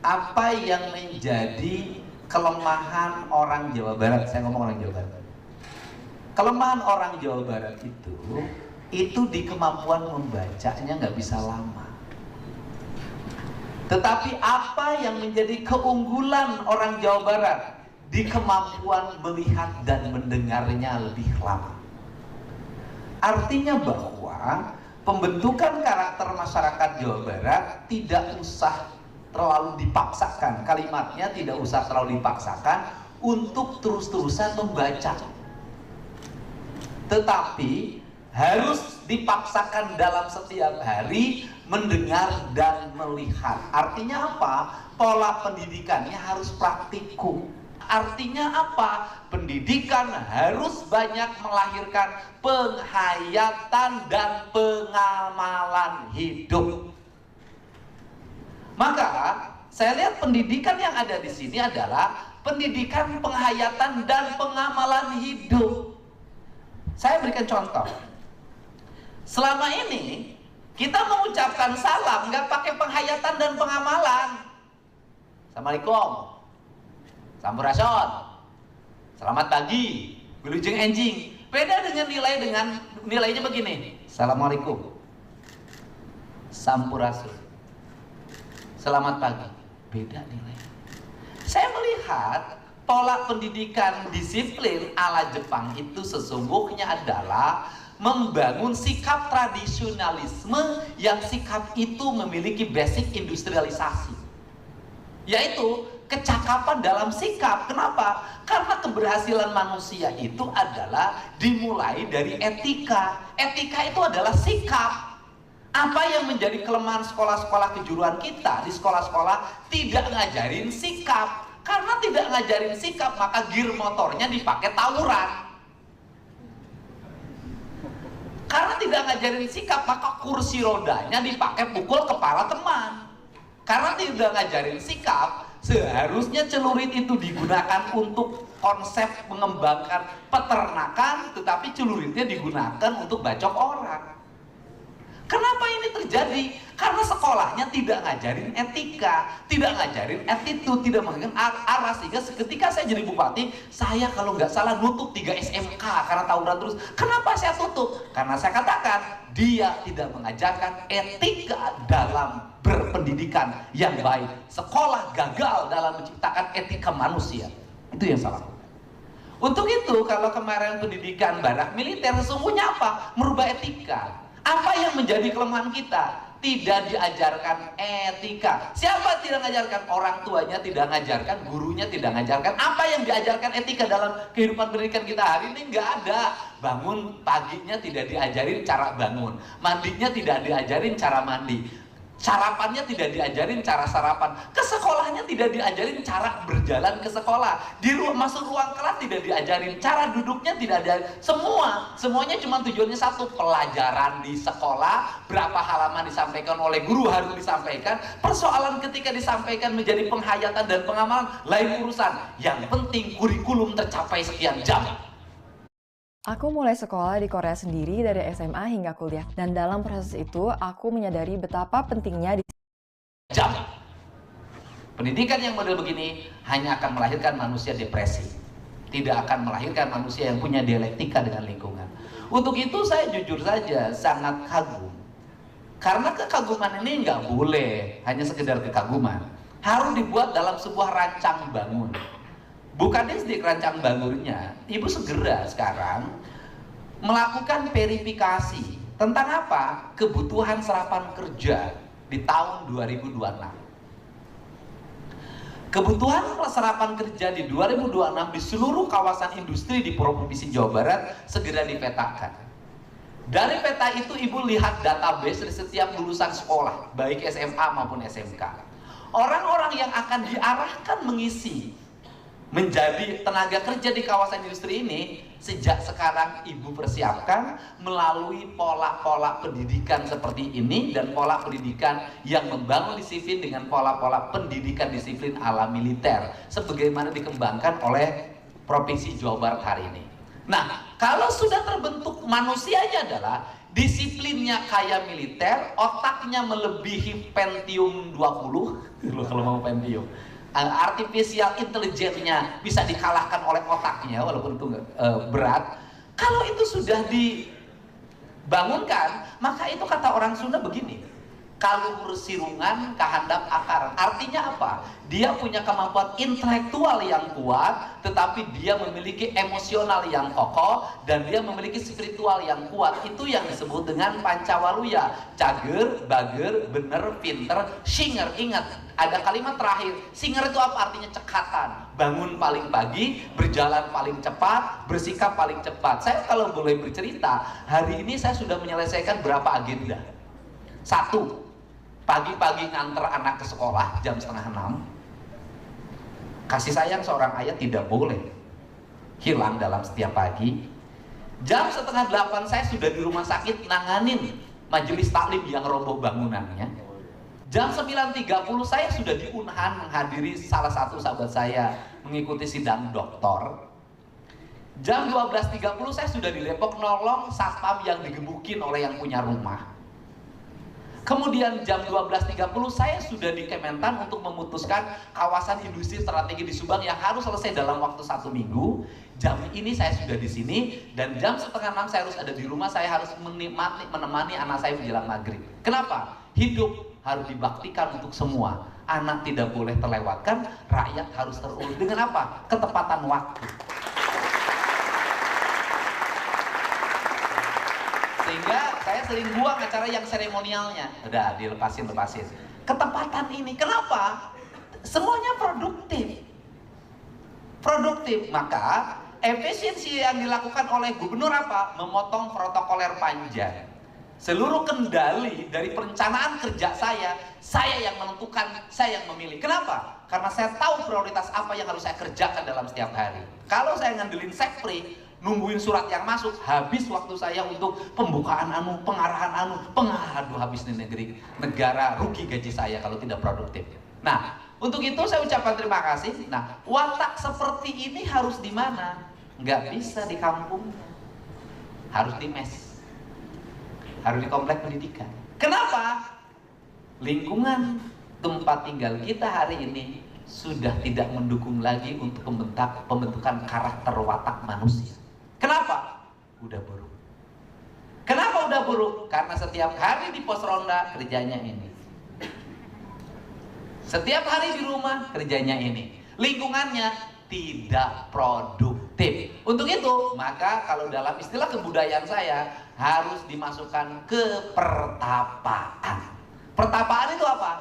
apa yang menjadi kelemahan orang Jawa Barat? Saya ngomong orang Jawa Barat. Kelemahan orang Jawa Barat itu di kemampuan membacanya nggak bisa lama. Tetapi apa yang menjadi keunggulan orang Jawa Barat? Di kemampuan melihat dan mendengarnya lebih lama. Artinya bahwa pembentukan karakter masyarakat Jawa Barat tidak usah terlalu dipaksakan. Kalimatnya tidak usah terlalu dipaksakan untuk terus-terusan membaca. Tetapi harus dipaksakan dalam setiap hari mendengar dan melihat. Artinya apa? Pola pendidikannya harus praktikum. Artinya apa? Pendidikan harus banyak melahirkan penghayatan dan pengamalan hidup. Maka saya lihat pendidikan yang ada di sini adalah pendidikan penghayatan dan pengamalan hidup. Saya berikan contoh. Selama ini kita mengucapkan salam nggak pakai penghayatan dan pengamalan. Assalamualaikum, sampurasun, selamat pagi, wilujeng enjing. Beda dengan nilainya begini. Assalamualaikum, sampurasun, selamat pagi. Beda nilai. Saya melihat pola pendidikan disiplin ala Jepang itu sesungguhnya adalah membangun sikap tradisionalisme yang sikap itu memiliki basic industrialisasi, yaitu kecakapan dalam sikap. Kenapa? Karena keberhasilan manusia itu adalah dimulai dari etika. Etika itu adalah sikap. Apa yang menjadi kelemahan sekolah-sekolah kejuruan kita di sekolah-sekolah tidak ngajarin sikap. Karena tidak ngajarin sikap, maka gear motornya dipakai tawuran. Karena tidak ngajarin sikap, maka kursi rodanya dipakai pukul kepala teman. Karena tidak ngajarin sikap, seharusnya celurit itu digunakan untuk konsep mengembangkan peternakan, tetapi celuritnya digunakan untuk bacok orang. Kenapa ini terjadi? Karena sekolahnya tidak ngajarin etika, tidak ngajarin attitude, tidak mengajarkan arah. Sehingga ketika saya jadi bupati, saya kalau nggak salah nutup 3 SMK karena tawuran terus. Kenapa saya tutup? Karena saya katakan dia tidak mengajarkan etika dalam berpendidikan yang baik. Sekolah gagal dalam menciptakan etika manusia. Itu yang salah. Untuk itu, kalau kemarin pendidikan barak militer sesungguhnya apa? Merubah etika. Apa yang menjadi kelemahan kita? Tidak diajarkan etika. Siapa tidak mengajarkan? Orang tuanya tidak mengajarkan, gurunya tidak mengajarkan. Apa yang diajarkan etika dalam kehidupan pendidikan kita hari ini? Nggak ada. Bangun paginya tidak diajarin cara bangun, mandinya tidak diajarin cara mandi, sarapannya tidak diajarin cara sarapan, ke sekolahnya tidak diajarin cara berjalan ke sekolah, masuk ruang kelas tidak diajarin, cara duduknya tidak diajarin, semuanya cuma tujuannya satu, pelajaran di sekolah, berapa halaman disampaikan oleh guru harus disampaikan, persoalan ketika disampaikan menjadi penghayatan dan pengamalan lain urusan, yang penting kurikulum tercapai sekian jam. Aku mulai sekolah di Korea sendiri dari SMA hingga kuliah, dan dalam proses itu aku menyadari betapa pentingnya jam. Pendidikan yang model begini hanya akan melahirkan manusia depresi, tidak akan melahirkan manusia yang punya dialektika dengan lingkungan. Untuk itu saya jujur saja sangat kagum, karena kekaguman ini nggak boleh hanya sekedar kekaguman, harus dibuat dalam sebuah rancang bangun. Bukan di rancang bangunnya, Ibu segera sekarang melakukan verifikasi tentang apa? Kebutuhan serapan kerja di tahun 2026. Kebutuhan serapan kerja di 2026 di seluruh kawasan industri di Provinsi Jawa Barat segera dipetakan. Dari peta itu Ibu lihat database dari setiap lulusan sekolah, baik SMA maupun SMK. Orang-orang yang akan diarahkan mengisi menjadi tenaga kerja di kawasan industri ini, sejak sekarang Ibu persiapkan melalui pola-pola pendidikan seperti ini dan pola pendidikan yang membangun disiplin dengan pola-pola pendidikan disiplin ala militer sebagaimana dikembangkan oleh Provinsi Jawa Barat hari ini. Nah, kalau sudah terbentuk manusianya adalah Disiplinnya kayak militer, otaknya melebihi Pentium 20. Kalau mau Pentium. Artificial intelligence-nya bisa dikalahkan oleh otaknya, walaupun itu berat. Kalau itu sudah dibangunkan, maka itu kata orang Sunda begini, kaluhur sirungan kahandap akaran. Artinya apa? Dia punya kemampuan intelektual yang kuat, tetapi dia memiliki emosional yang kokoh, dan dia memiliki spiritual yang kuat. Itu yang disebut dengan Pancawaluya. Cager, bager, bener, pinter, singer. Ingat, ada kalimat terakhir. Singer itu apa? Artinya cekatan. Bangun paling pagi, berjalan paling cepat, bersikap paling cepat. Saya kalau boleh bercerita, hari ini saya sudah menyelesaikan berapa agenda. 1, pagi-pagi nganter anak ke sekolah jam 5:30. Kasih sayang seorang ayah tidak boleh hilang dalam setiap pagi. Jam 7:30 saya sudah di rumah sakit nanganin majelis taklim yang roboh bangunannya. Jam 9:30 saya sudah di Unhan menghadiri salah satu sahabat saya mengikuti sidang doktor. Jam 12:30 saya sudah di Depok nolong satpam yang digebukin oleh yang punya rumah. Kemudian jam 12:30 saya sudah di Kementan untuk memutuskan kawasan industri strategi di Subang yang harus selesai dalam waktu 1 minggu. Jam ini saya sudah di sini, dan jam 5:30 saya harus ada di rumah. Saya harus menemani anak saya menjelang maghrib. Kenapa? Hidup harus dibaktikan untuk semua. Anak tidak boleh terlewatkan, rakyat harus terurus. Dengan apa? Ketepatan waktu. Sehingga saya sering buang acara yang seremonialnya. Udah dilepasin. Ketepatan ini, kenapa? Semuanya produktif. Maka efisiensi yang dilakukan oleh gubernur apa? Memotong protokoler panjang. Seluruh kendali dari perencanaan kerja saya yang menentukan, saya yang memilih. Kenapa? Karena saya tahu prioritas apa yang harus saya kerjakan dalam setiap hari. Kalau saya ngandelin sekpri, nungguin surat yang masuk, habis waktu saya untuk pembukaan pengarahan aduh, habis nih negara rugi gaji saya kalau tidak produktif. Nah, untuk itu saya ucapkan terima kasih. Nah, watak seperti ini harus di mana? Nggak bisa di kampung, harus di mes, harus di komplek pendidikan. Kenapa? Lingkungan tempat tinggal kita hari ini sudah tidak mendukung lagi untuk pembentukan karakter watak manusia. Kenapa? Udah buruk. Kenapa udah buruk? Karena setiap hari di pos ronda kerjanya ini. Setiap hari di rumah kerjanya ini. Lingkungannya tidak produktif. Untuk itu, maka kalau dalam istilah kebudayaan saya harus dimasukkan ke pertapaan. Pertapaan itu apa?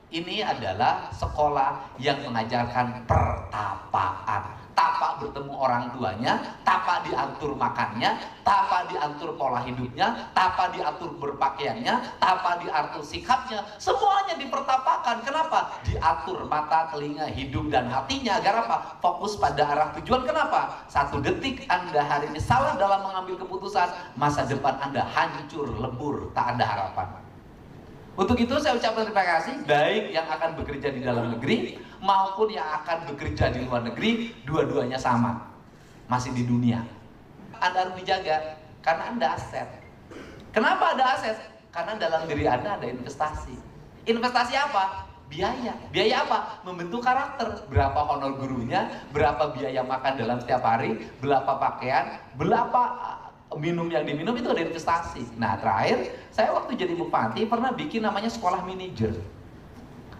Ini adalah sekolah yang mengajarkan pertapaan. Tapa bertemu orang tuanya, tapa diatur makannya, tapa diatur pola hidupnya, tapa diatur berpakaiannya, tapa diatur sikapnya. Semuanya dipertapakan. Kenapa? Diatur mata, telinga, hidung, dan hatinya. Agar apa? Fokus pada arah tujuan. Kenapa? 1 detik Anda hari ini salah dalam mengambil keputusan, masa depan Anda hancur, lebur, tak ada harapan. Untuk itu saya ucapkan terima kasih, baik yang akan bekerja di dalam negeri maupun yang akan bekerja di luar negeri, dua-duanya sama, masih di dunia. Anda harus dijaga, karena Anda aset. Kenapa ada aset? Karena dalam diri Anda ada investasi. Investasi apa? Biaya. Biaya apa? Membentuk karakter. Berapa honor gurunya, berapa biaya makan dalam setiap hari, berapa pakaian, berapa minum yang diminum, itu ada investasi. Nah, terakhir saya waktu jadi bupati pernah bikin namanya sekolah manajer.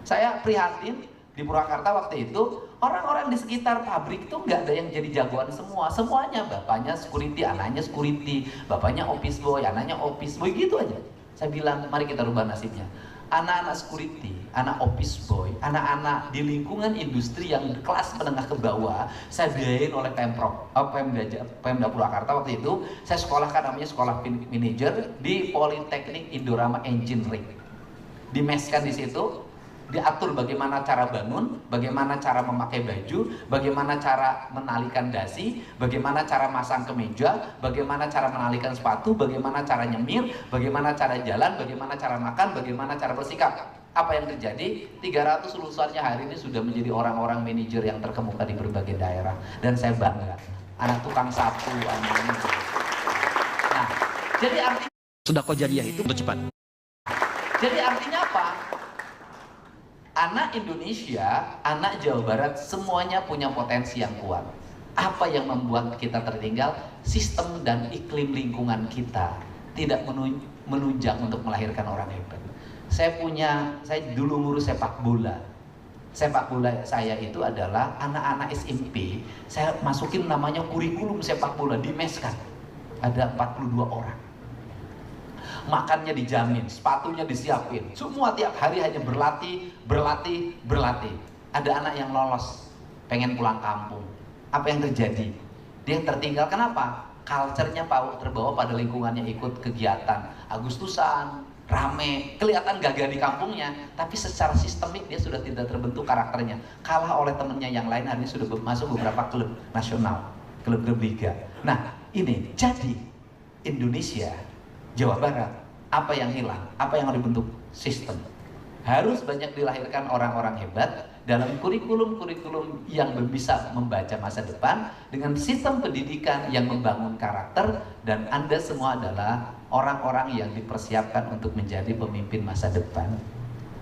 Saya prihatin di Purwakarta waktu itu, orang-orang di sekitar pabrik itu nggak ada yang jadi jagoan semua. Semuanya bapaknya security, anaknya security, bapaknya office boy, anaknya office boy, gitu aja. Saya bilang, mari kita rubah nasibnya. Anak-anak security, anak office boy, anak-anak di lingkungan industri yang kelas menengah ke bawah, saya biayain oleh Pemda Purwakarta waktu itu. Saya sekolahkan namanya sekolah manajer di Politeknik Indorama Engineering. Dimeskan di situ, diatur bagaimana cara bangun, bagaimana cara memakai baju, bagaimana cara menalikan dasi, bagaimana cara masang kemeja, bagaimana cara menalikan sepatu, bagaimana cara nyemir, bagaimana cara jalan, bagaimana cara makan, bagaimana cara bersikap. Apa yang terjadi? 300 lulusannya hari ini sudah menjadi orang-orang manajer yang terkemuka di berbagai daerah, dan saya bangga. Anak tukang sapu, anak ini. Nah, jadi artinya Sedekah jariah itu cepat. Jadi artinya apa? Anak Indonesia, anak Jawa Barat, semuanya punya potensi yang kuat. Apa yang membuat kita tertinggal? Sistem dan iklim lingkungan kita tidak menunjang untuk melahirkan orang hebat. Saya dulu ngurus sepak bola. Sepak bola saya itu adalah anak-anak SMP. Saya masukin namanya kurikulum sepak bola di Meskan. Ada 42 orang. Makannya dijamin, sepatunya disiapin. Semua tiap hari hanya berlatih. Ada anak yang lolos, pengen pulang kampung. Apa yang terjadi? Dia tertinggal. Kenapa? Culture-nya terbawa pada lingkungannya, ikut kegiatan Agustusan, rame, kelihatan gagah di kampungnya, tapi secara sistemik dia sudah tidak terbentuk karakternya. Kalah oleh temennya yang lain, hari ini sudah masuk beberapa klub nasional, klub-klub liga. Nah, ini jadi Indonesia, Jawa Barat, apa yang hilang? Apa yang harus dibentuk? Sistem. Harus banyak dilahirkan orang-orang hebat dalam kurikulum-kurikulum yang bisa membaca masa depan dengan sistem pendidikan yang membangun karakter, dan Anda semua adalah orang-orang yang dipersiapkan untuk menjadi pemimpin masa depan.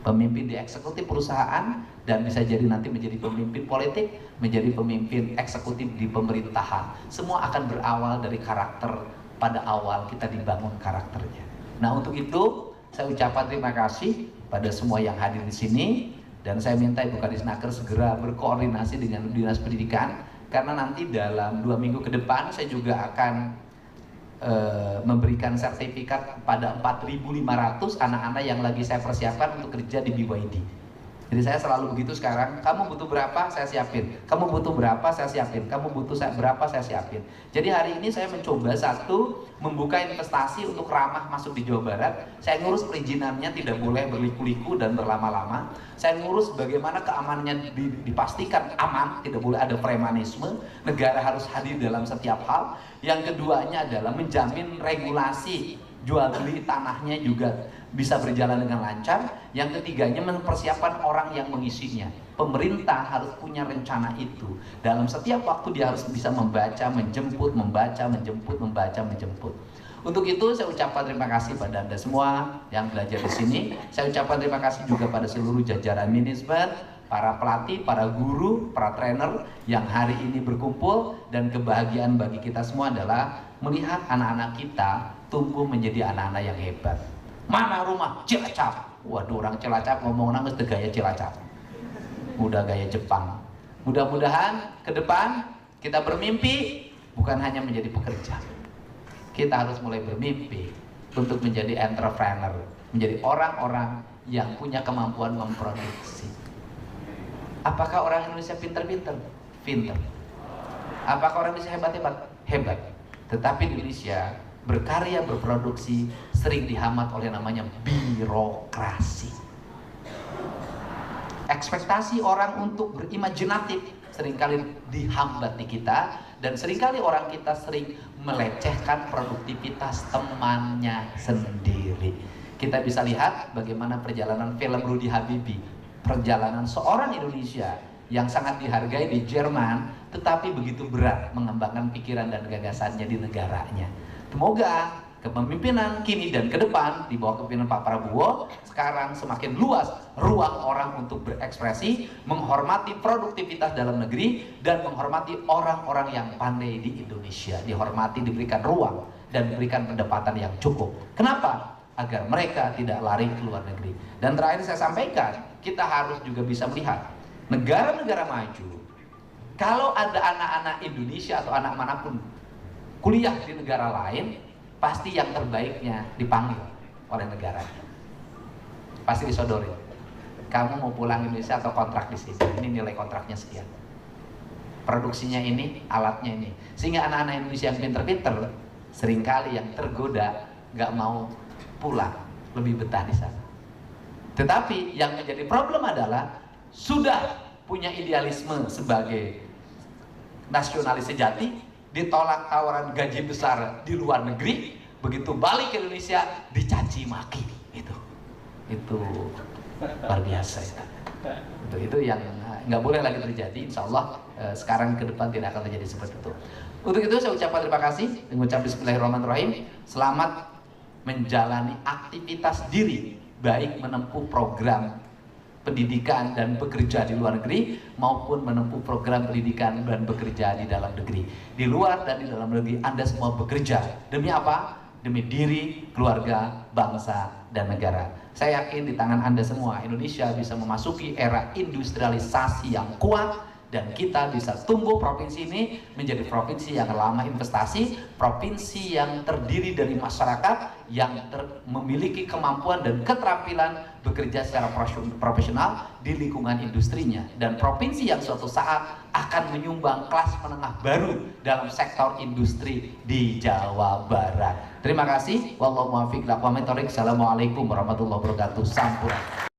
Pemimpin di eksekutif perusahaan, dan bisa jadi nanti menjadi pemimpin politik, menjadi pemimpin eksekutif di pemerintahan. Semua akan berawal dari karakter. Pada awal kita dibangun karakternya. Nah, untuk itu saya ucapkan terima kasih pada semua yang hadir di sini, dan saya minta Ibu Kadisnaker segera berkoordinasi dengan Dinas Pendidikan, karena nanti dalam 2 minggu ke depan saya juga akan memberikan sertifikat pada 4.500 anak-anak yang lagi saya persiapkan untuk kerja di BYD. Jadi saya selalu begitu sekarang, kamu butuh berapa saya siapin, kamu butuh berapa saya siapin, kamu butuh berapa saya siapin. Jadi hari ini saya mencoba membuka investasi untuk ramah masuk di Jawa Barat. Saya ngurus perizinannya tidak boleh berliku-liku dan berlama-lama. Saya ngurus bagaimana keamanannya dipastikan aman, tidak boleh ada premanisme. Negara harus hadir dalam setiap hal. Yang keduanya adalah menjamin regulasi jual beli tanahnya juga bisa berjalan dengan lancar. Yang ketiganya mempersiapkan orang yang mengisinya. Pemerintah harus punya rencana itu. Dalam setiap waktu dia harus bisa membaca, menjemput. Untuk itu saya ucapkan terima kasih pada Anda semua yang belajar di sini. Saya ucapkan terima kasih juga pada seluruh jajaran manajemen, para pelatih, para guru, para trainer yang hari ini berkumpul, dan kebahagiaan bagi kita semua adalah melihat anak-anak kita tumbuh menjadi anak-anak yang hebat. Mana rumah Cilacap? Waduh, orang Cilacap ngomong nangis gaya Cilacap. Udah gaya Jepang. Mudah-mudahan ke depan kita bermimpi bukan hanya menjadi pekerja. Kita harus mulai bermimpi untuk menjadi entrepreneur, menjadi orang-orang yang punya kemampuan memproduksi. Apakah orang Indonesia pinter-pinter? Pinter. Apakah orang Indonesia hebat-hebat? Hebat. Tetapi di Indonesia berkarya, berproduksi sering dihambat oleh namanya birokrasi. Ekspektasi orang untuk berimajinatif seringkali dihambat di kita, dan seringkali orang kita sering melecehkan produktivitas temannya sendiri. Kita bisa lihat bagaimana perjalanan film Rudy Habibie, perjalanan seorang Indonesia yang sangat dihargai di Jerman, tetapi begitu berat mengembangkan pikiran dan gagasannya di negaranya. Semoga kepemimpinan kini dan ke depan di bawah kepemimpinan Pak Prabowo sekarang semakin luas ruang orang untuk berekspresi, menghormati produktivitas dalam negeri, dan menghormati orang-orang yang pandai di Indonesia. Dihormati, diberikan ruang, dan diberikan pendapatan yang cukup. Kenapa? Agar mereka tidak lari ke luar negeri. Dan terakhir saya sampaikan, kita harus juga bisa melihat negara-negara maju, kalau ada anak-anak Indonesia atau anak manapun kuliah di negara lain, pasti yang terbaiknya dipanggil oleh negaranya. Pasti disodorin. Kamu mau pulang Indonesia atau kontrak di sini? Ini nilai kontraknya sekian. Produksinya ini, alatnya ini. Sehingga anak-anak Indonesia yang pinter-pinter seringkali yang tergoda nggak mau pulang, lebih betah di sana. Tetapi yang menjadi problem adalah sudah punya idealisme sebagai nasionalis sejati, ditolak tawaran gaji besar di luar negeri, begitu balik ke Indonesia dicaci maki. Itu luar biasa itu yang nggak boleh lagi terjadi. Insya Allah sekarang ke depan tidak akan terjadi seperti itu. Untuk itu saya ucapkan terima kasih, mengucap Bismillahirrahmanirrahim. Selamat menjalani aktivitas diri, baik menempuh program pendidikan dan bekerja di luar negeri maupun menempuh program pendidikan dan bekerja di dalam negeri. Di luar dan di dalam negeri Anda semua bekerja. Demi apa? Demi diri, keluarga, bangsa, dan negara. Saya yakin di tangan Anda semua Indonesia bisa memasuki era industrialisasi yang kuat, dan kita bisa tumbuh provinsi ini menjadi provinsi yang ramah investasi, provinsi yang terdiri dari masyarakat yang memiliki kemampuan dan keterampilan bekerja secara profesional di lingkungan industrinya, dan provinsi yang suatu saat akan menyumbang kelas menengah baru dalam sektor industri di Jawa Barat. Terima kasih. Wallahu muwaffiq. Assalamualaikum warahmatullahi wabarakatuh. Sampurasun.